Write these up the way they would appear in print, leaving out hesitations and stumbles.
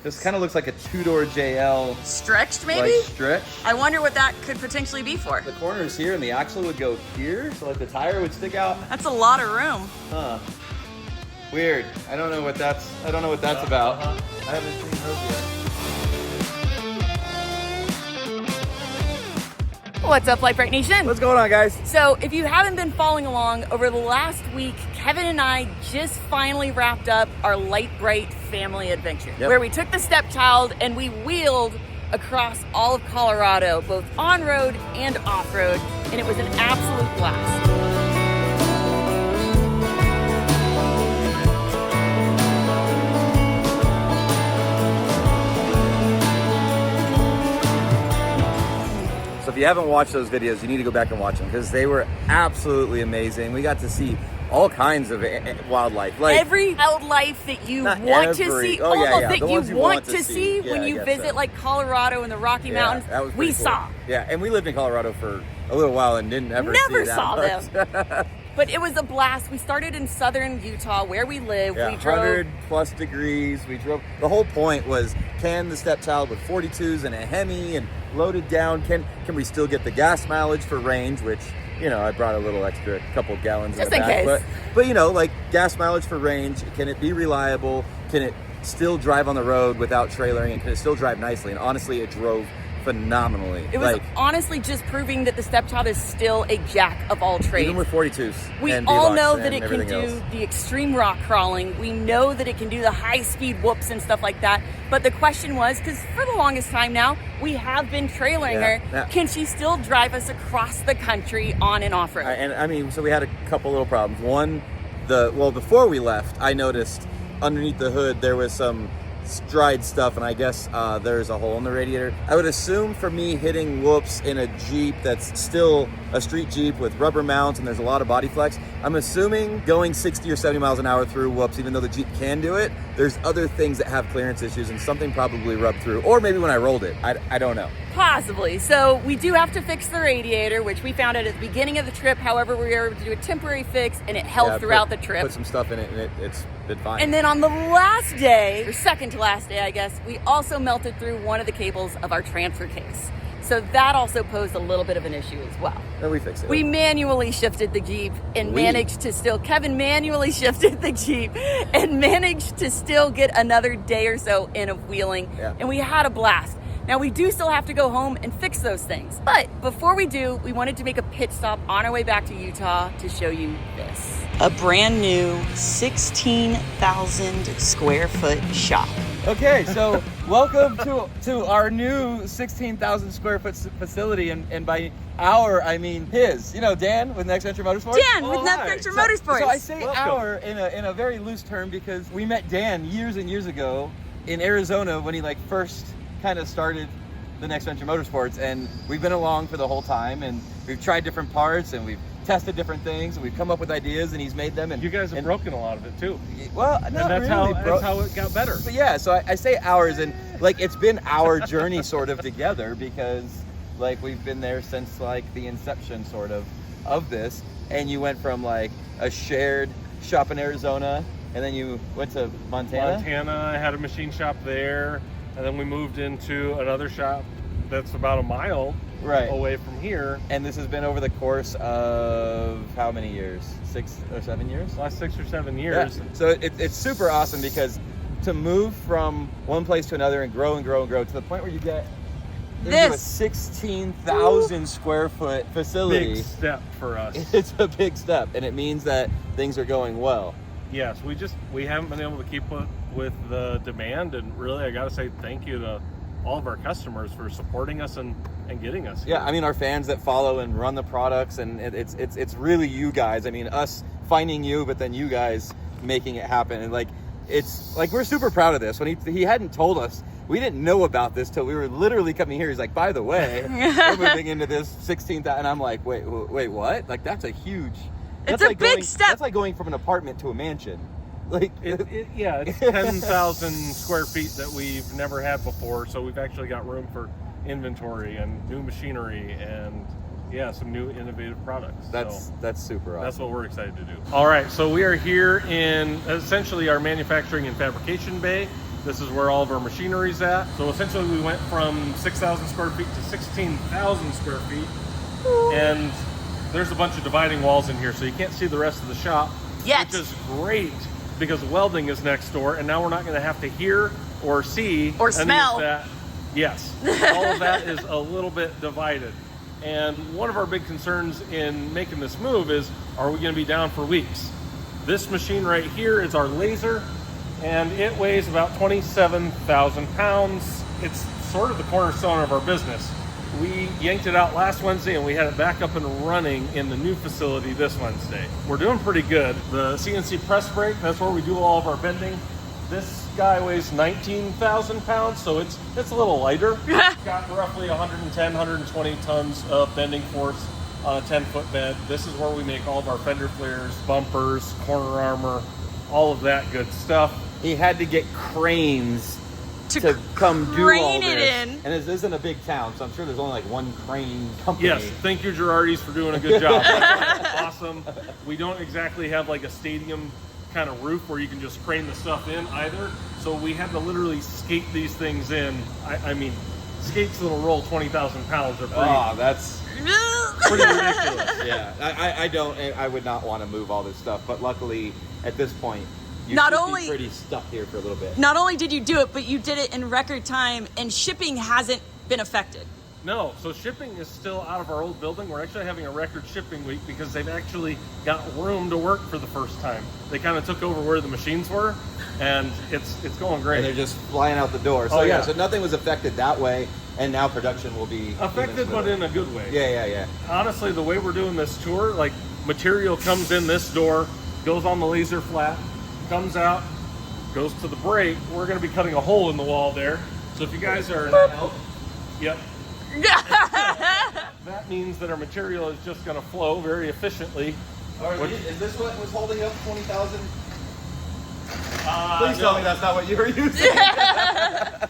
This kind of looks like a two-door JL. Stretched, maybe? Like stretched. I wonder what that could potentially be for. The corner is here and the axle would go here, so like the tire would stick out. That's a lot of room. Huh. Weird. I don't know what that's about. I haven't seen those yet. What's up, Brite Nation? What's going on, guys? So if you haven't been following along, over the last week, Kevin and I just finally wrapped up our Lite Brite family adventure, where we took the stepchild and we wheeled across all of Colorado, both on-road and off-road, and it was an absolute blast. So if you haven't watched those videos, you need to go back and watch them because they were absolutely amazing. We got to see all kinds of wildlife, like every wildlife that you want to see, that you want to see when you visit like Colorado and the Rocky Mountains. That was we cool. saw. Yeah, and we lived in Colorado for a little while and didn't ever saw them. But it was a blast. We started in southern Utah, where we live. Yeah, we drove 100 plus degrees. We drove. The whole point was, can the stepchild with 42s and a Hemi and loaded down, can we still get the gas mileage for range, which, you know, I brought a little extra couple gallons just in the back. Case. But you know, like gas mileage for range, can it be reliable? Can it still drive on the road without trailering? And can it still drive nicely? And honestly, it drove phenomenally. It was honestly just proving that the stepchild is still a jack of all trades. Even with 42s. We all know that it can do the extreme rock crawling. We know that it can do the high speed whoops and stuff like that. But the question was, because for the longest time now, we have been trailering her. Yeah. Can she still drive us across the country on and off road? And I mean, so we had a couple little problems. One, before we left, I noticed underneath the hood there was some dried stuff, and I guess there's a hole in the radiator. I would assume for me hitting whoops in a Jeep that's still a street Jeep with rubber mounts and there's a lot of body flex, I'm assuming going 60 or 70 miles an hour through whoops, even though the Jeep can do it, there's other things that have clearance issues and something probably rubbed through. Or maybe when I rolled it, I don't know. Possibly. So we do have to fix the radiator, which we found out at the beginning of the trip. However, we were able to do a temporary fix and it held throughout the trip. Put some stuff in it and it's been fine. And then on the last day, or second to last day, I guess, we also melted through one of the cables of our transfer case. So that also posed a little bit of an issue as well. And we fixed it. We manually shifted the Jeep and Kevin manually shifted the Jeep and managed to still get another day or so in of wheeling. Yeah. And we had a blast. Now, we do still have to go home and fix those things. But before we do, we wanted to make a pit stop on our way back to Utah to show you this. A brand new 16,000 square foot shop. Okay, so welcome to our new 16,000 square foot facility, and by our, I mean his. You know, Dan with Next Venture Motorsports? Dan with Next Venture Motorsports. So I say our in a very loose term because we met Dan years and years ago in Arizona when he first kind of started the Next Venture Motorsports, and we've been along for the whole time, and we've tried different parts, and we've tested different things, and we've come up with ideas, and he's made them. And you guys have broken a lot of it too. Well, not and that's really. That's how it got better. But yeah, so I say ours, and it's been our journey sort of together because we've been there since the inception sort of this. And you went from a shared shop in Arizona, and then you went to Montana. I had a machine shop there. And then we moved into another shop that's about a mile away from here. And this has been over the course of how many years? 6 or 7 years? Last 6 or 7 years. Yeah. So it's super awesome because to move from one place to another and grow and grow and grow to the point where you get into a 16,000 square foot facility. Big step for us. It's a big step, and it means that things are going well. Yes, we haven't been able to keep up with the demand, and really I gotta say thank you to all of our customers for supporting us and getting us here. Yeah, I mean our fans that follow and run the products, and it's really you guys. I mean us finding you, but then you guys making it happen, and we're super proud of this. When he hadn't told us, we didn't know about this till we were literally coming here. He's like, by the way, we're moving into this 16,000, and I'm like, wait, what? That's a huge. It's a big step. That's like going from an apartment to a mansion. It's 10,000 square feet that we've never had before. So we've actually got room for inventory and new machinery and some new innovative products. That's super awesome. That's what we're excited to do. All right, so we are here in essentially our manufacturing and fabrication bay. This is where all of our machinery's at. So essentially we went from 6,000 square feet to 16,000 square feet. And there's a bunch of dividing walls in here, so you can't see the rest of the shop. Yet. Which is great because welding is next door, and now we're not gonna have to hear or see or any smell of that. Yes, all of that is a little bit divided. And one of our big concerns in making this move is, are we gonna be down for weeks? This machine right here is our laser, and it weighs about 27,000 pounds. It's sort of the cornerstone of our business. We yanked it out last Wednesday and we had it back up and running in the new facility this Wednesday. We're doing pretty good. The CNC press brake, that's where we do all of our bending. This guy weighs 19,000 pounds, so it's a little lighter. It's got roughly 110, 120 tons of bending force on a 10-foot bed. This is where we make all of our fender flares, bumpers, corner armor, all of that good stuff. He had to get cranes to come do all crane this. it in. And this isn't a big town, so I'm sure there's only like one crane company. Yes, thank you, Girardis, for doing a good job. That's awesome. We don't exactly have like a stadium kind of roof where you can just crane the stuff in either. So we had to literally skate these things in. I mean, skates that'll roll 20,000 pounds are pretty, that's pretty ridiculous. Yeah, I would not want to move all this stuff, but luckily at this point, you Not should only- be pretty stuck here for a little bit. Not only did you do it, but you did it in record time, and shipping hasn't been affected. No, so shipping is still out of our old building. We're actually having a record shipping week because they've actually got room to work for the first time. They kind of took over where the machines were, and it's going great. And they're just flying out the door. So Oh, yeah. so nothing was affected that way, and now production will be Affected, even but smoother. in a good way. Yeah. Honestly, the way we're doing this tour, like material comes in this door, goes on the laser flat, comes out, goes to the brake. We're going to be cutting a hole in the wall there. So if you guys are yep. That means that our material is just going to flow very efficiently. Is this what was holding up 20,000? Please Tell me that's not what you were using.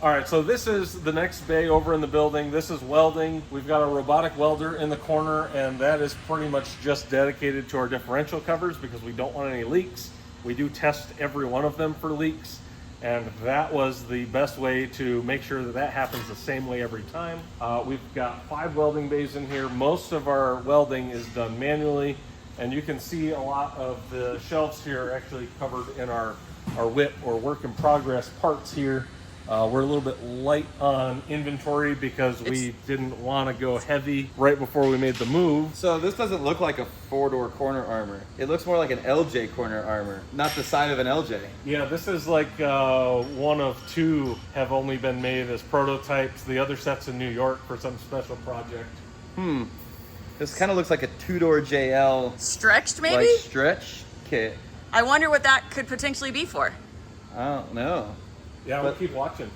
All right, so this is the next bay over in the building. This is welding. We've got a robotic welder in the corner, and that is pretty much just dedicated to our differential covers because we don't want any leaks. We do test every one of them for leaks, and that was the best way to make sure that that happens the same way every time. We've got 5 welding bays in here. Most of our welding is done manually, and you can see a lot of the shelves here are actually covered in our WIP or work in progress parts here. We're a little bit light on inventory because we didn't want to go heavy right before we made the move. So this doesn't look like a 4-door corner armor. It looks more like an LJ corner armor, not the side of an LJ. Yeah, this is like one of 2 have only been made as prototypes. The other set's in New York for some special project. This kind of looks like a 2-door JL Stretched, maybe? like stretch kit. I wonder what that could potentially be for. I don't know. Yeah, we'll keep watching.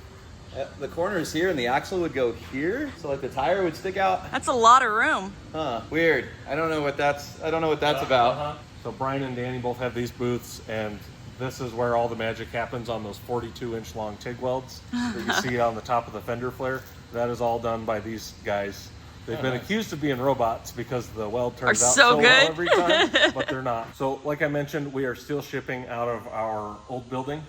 The corner is here and the axle would go here, so like the tire would stick out. That's a lot of room. Huh, weird. I don't know what that's about. So Brian and Danny both have these booths, and this is where all the magic happens on those 42-inch long TIG welds that you see on the top of the fender flare. That is all done by these guys. They've been accused of being robots because the weld turns out so good. well every time, but they're not. So like I mentioned, we are still shipping out of our old building,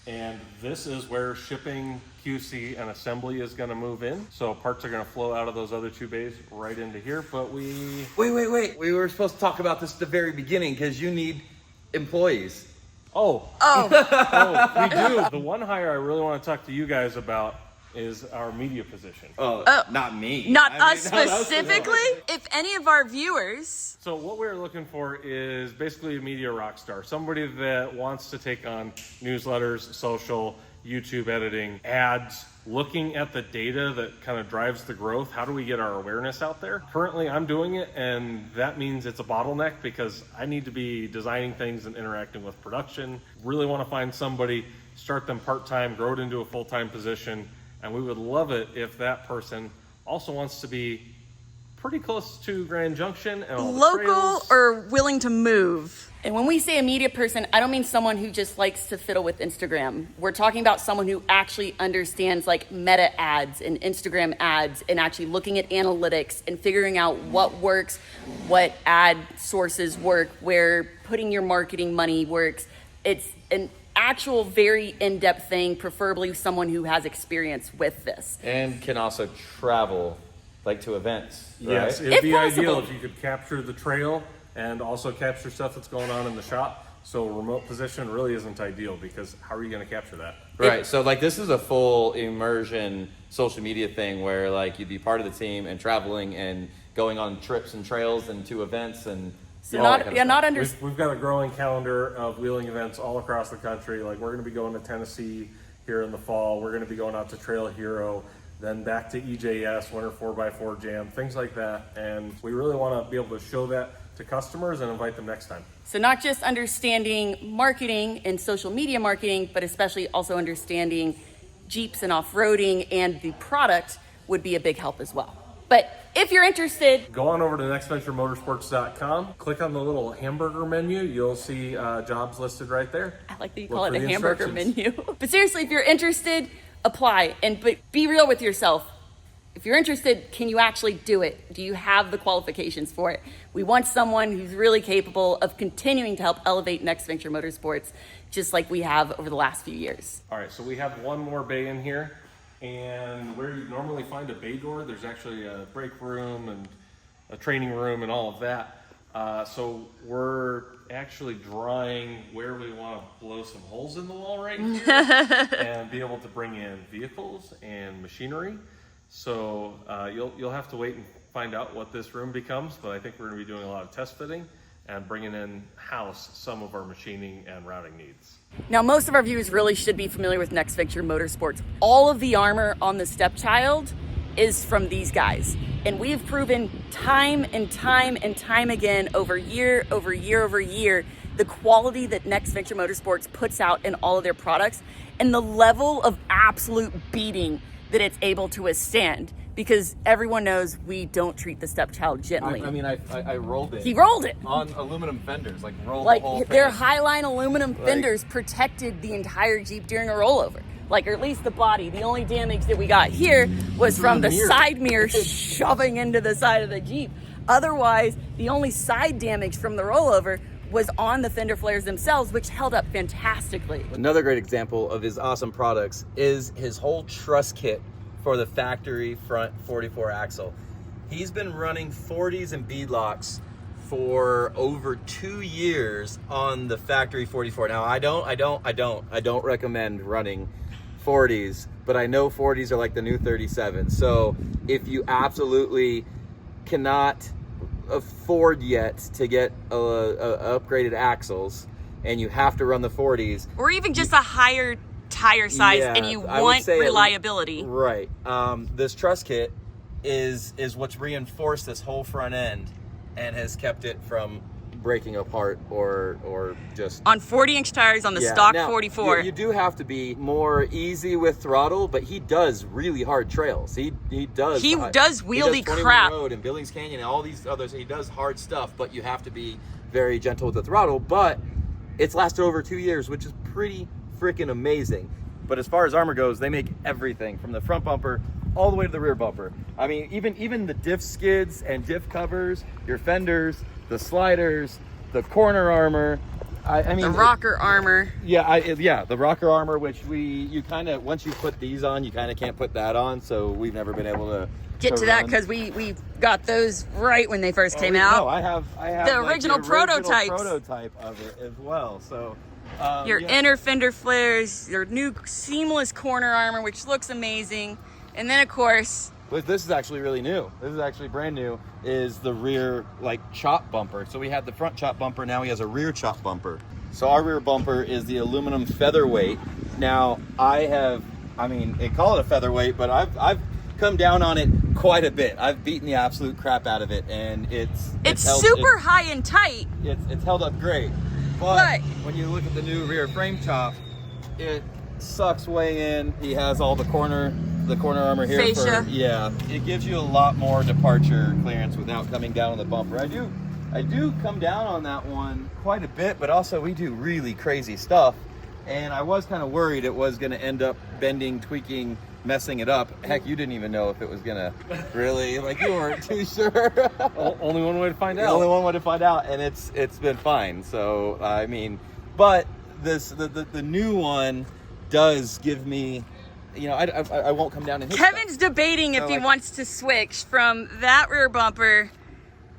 and this is where shipping, QC, and assembly is going to move in. So parts are going to flow out of those other 2 bays right into here, but Wait. We were supposed to talk about this at the very beginning because you need employees. Oh, we do. The one hire I really want to talk to you guys about is our media position. Not me. Not I us mean, no, specifically. If any of our viewers... So what we're looking for is basically a media rock star, somebody that wants to take on newsletters, social, YouTube editing, ads, looking at the data that kind of drives the growth. How do we get our awareness out there? Currently, I'm doing it, and that means it's a bottleneck because I need to be designing things and interacting with production. Really want to find somebody, start them part-time, grow it into a full-time position, and we would love it if that person also wants to be pretty close to Grand Junction and all the Local trails. or willing to move. And when we say a media person, I don't mean someone who just likes to fiddle with Instagram. We're talking about someone who actually understands like meta ads and Instagram ads and actually looking at analytics and figuring out what works, what ad sources work, where putting your marketing money works. It's an actual very in-depth thing, preferably someone who has experience with this. And can also travel, like to events, right? Yes, it'd If be possible. ideal if you could capture the trail and also capture stuff that's going on in the shop. So a remote position really isn't ideal because how are you going to capture that? Right. So like this is a full immersion social media thing where like you'd be part of the team and traveling and going on trips and trails and to events and So all that not, kind of yeah, stuff. not under. We've got a growing calendar of wheeling events all across the country. Like we're going to be going to Tennessee here in the fall. We're going to be going out to Trail Hero, then back to EJS, Winter 4x4 Jam, things like that. And we really want to be able to show that to customers and invite them next time. So not just understanding marketing and social media marketing, but especially also understanding Jeeps and off-roading and the product would be a big help as well. But if you're interested, Go on over to nextventuremotorsports.com, click on the little hamburger menu. You'll see jobs listed right there. I like that you Look call it for a the hamburger instructions. menu. But seriously, if you're interested, apply. But be real with yourself. If you're interested, can you actually do it? Do you have the qualifications for it? We want someone who's really capable of continuing to help elevate Next Venture Motorsports, just like we have over the last few years. All right, so we have one more bay in here, and where you normally find a bay door, there's actually a break room and a training room and all of that. So we're actually drawing where we want to blow some holes in the wall right here and be able to bring in vehicles and machinery. So you'll have to wait and find out what this room becomes, but I think we're going to be doing a lot of test fitting and bringing in house some of our machining and routing needs. Now, most of our viewers really should be familiar with Next Venture Motorsports. All of the armor on the Stepchild is from these guys. And we have proven time and time and time again over year, the quality that Next Venture Motorsports puts out in all of their products and the level of absolute beating that it's able to withstand, because everyone knows we don't treat the Stepchild gently. I rolled it. He rolled it. On aluminum fenders, like rolled Like the whole thing. their Highline aluminum fenders protected the entire Jeep during a rollover. Like, or at least the body. The only damage that we got here was from the side mirror shoving into the side of the Jeep. Otherwise, the only side damage from the rollover was on the fender flares themselves, which held up fantastically. Another great example of his awesome products is his whole truss kit for the factory front 44 axle. He's been running 40s and beadlocks for over 2 years on the factory 44. Now I don't recommend running 40s, but I know 40s are like the new 37. So if you absolutely cannot afford yet to get upgraded axles and you have to run the 40s, Or even just a higher tire size, and you want reliability. Right. This truss kit is what's reinforced this whole front end and has kept it from breaking apart or just On 40-inch tires on the stock now, 44. You do have to be more easy with throttle, but he does really hard trails. He does wheelie 21 crap. Road and Billings Canyon and all these others. He does hard stuff, but you have to be very gentle with the throttle. But it's lasted over 2 years, which is pretty freaking amazing. But as far as armor goes, they make everything from the front bumper all the way to the rear bumper. I mean, even the diff skids and diff covers, your fenders, the sliders, the corner armor. I mean, the rocker armor. Yeah, the rocker armor, which you kind of, once you put these on, you kind of can't put that on. So we've never been able to Get to that because we got those right when they first came out. No, I have the original prototypes. Prototype of it as well. So your inner fender flares, your new seamless corner armor, which looks amazing, and then of course. But this is actually really new. This is actually brand new. Is the rear chop bumper? So we had the front chop bumper. Now he has a rear chop bumper. So our rear bumper is the aluminum featherweight. Now they call it a featherweight, but I've come down on it quite a bit. I've beaten the absolute crap out of it, and it's super high and tight. It's held up great. But when you look at the new rear frame chop, it sucks way in. He has all the corner armor here. Fascia. It gives you a lot more departure clearance without coming down on the bumper. I do come down on that one quite a bit, but also we do really crazy stuff. And I was kind of worried it was going to end up bending, tweaking, messing it up. Heck, you didn't even know if it was going to really, you weren't too sure. Only one way to find out. Only one way to find out, and it's been fine. So, but the new one does give me, you know, I won't come down and hit Kevin's stuff. debating if So, he like- wants to switch from that rear bumper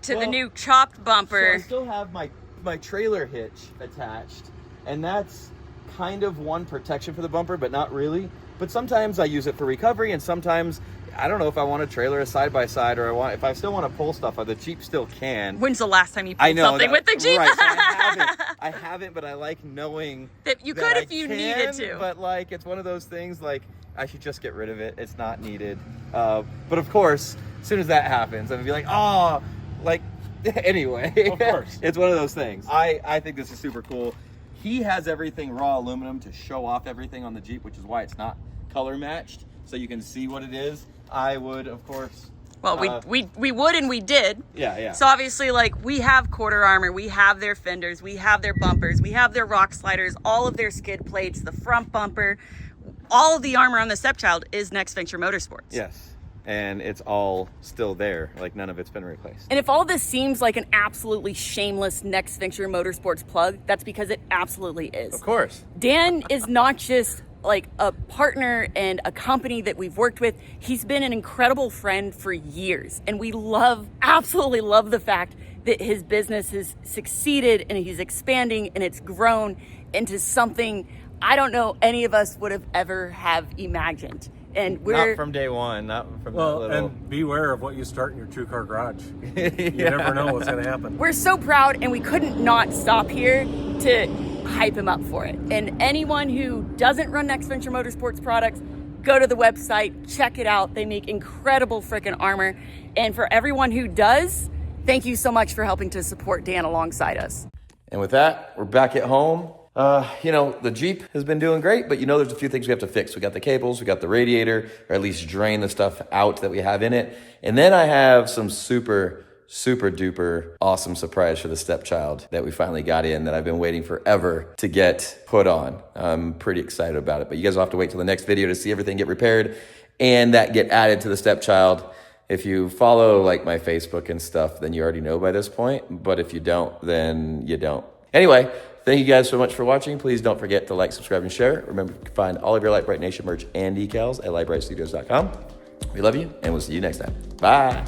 to the Well, new chopped So bumper. I still have my trailer hitch attached, and that's kind of one protection for the bumper, but not really. But sometimes I use it for recovery, and sometimes I don't know if I want a trailer a side by side, or if I still want to pull stuff. The Jeep still can. When's the last time you I pulled know something that- with the Jeep? Right, so I haven't, but I like knowing That you that could I if you can, needed to. But like, it's one of those things. Like, I should just get rid of it. It's not needed. But of course, as soon as that happens, I'm gonna be like, oh, like. Anyway, Of course. It's one of those things. I think this is super cool. He has everything raw aluminum to show off everything on the Jeep, which is why it's not color matched, so you can see what it is. I would, of course. Well, we would and we did. Yeah. So obviously, like, we have quarter armor, we have their fenders, we have their bumpers, we have their rock sliders, all of their skid plates, the front bumper, all of the armor on the stepchild is Next Venture Motorsports. Yes. And it's all still there. Like, none of it's been replaced. And if all this seems like an absolutely shameless Next Venture Motorsports plug, that's because it absolutely is. Of course. Dan is not just like a partner and a company that we've worked with. He's been an incredible friend for years. And we absolutely love the fact that his business has succeeded and he's expanding and it's grown into something I don't know any of us would have ever have imagined. And we're Not from day one, not from Well, that little. and beware of what you start in your 2-car garage. You never know what's going to happen. we're so proud and we couldn't not stop here to hype him up for it. And anyone who doesn't run Next Venture Motorsports products, go to the website, check it out. They make incredible freaking armor. And for everyone who does, thank you so much for helping to support Dan alongside us. And with that, we're back at home. You know, the Jeep has been doing great, but you know there's a few things we have to fix. We got the cables, we got the radiator, or at least drain the stuff out that we have in it. And then I have some super duper awesome surprise for the stepchild that we finally got in that I've been waiting forever to get put on. I'm pretty excited about it, but you guys will have to wait till the next video to see everything get repaired and that get added to the stepchild. If you follow like my Facebook and stuff, then you already know by this point, but if you don't, then you don't. Anyway, thank you guys so much for watching. Please don't forget to like, subscribe, and share. Remember, you can find all of your Lite Brite Nation merch and decals at litebritstudios.com. We love you, and we'll see you next time. Bye.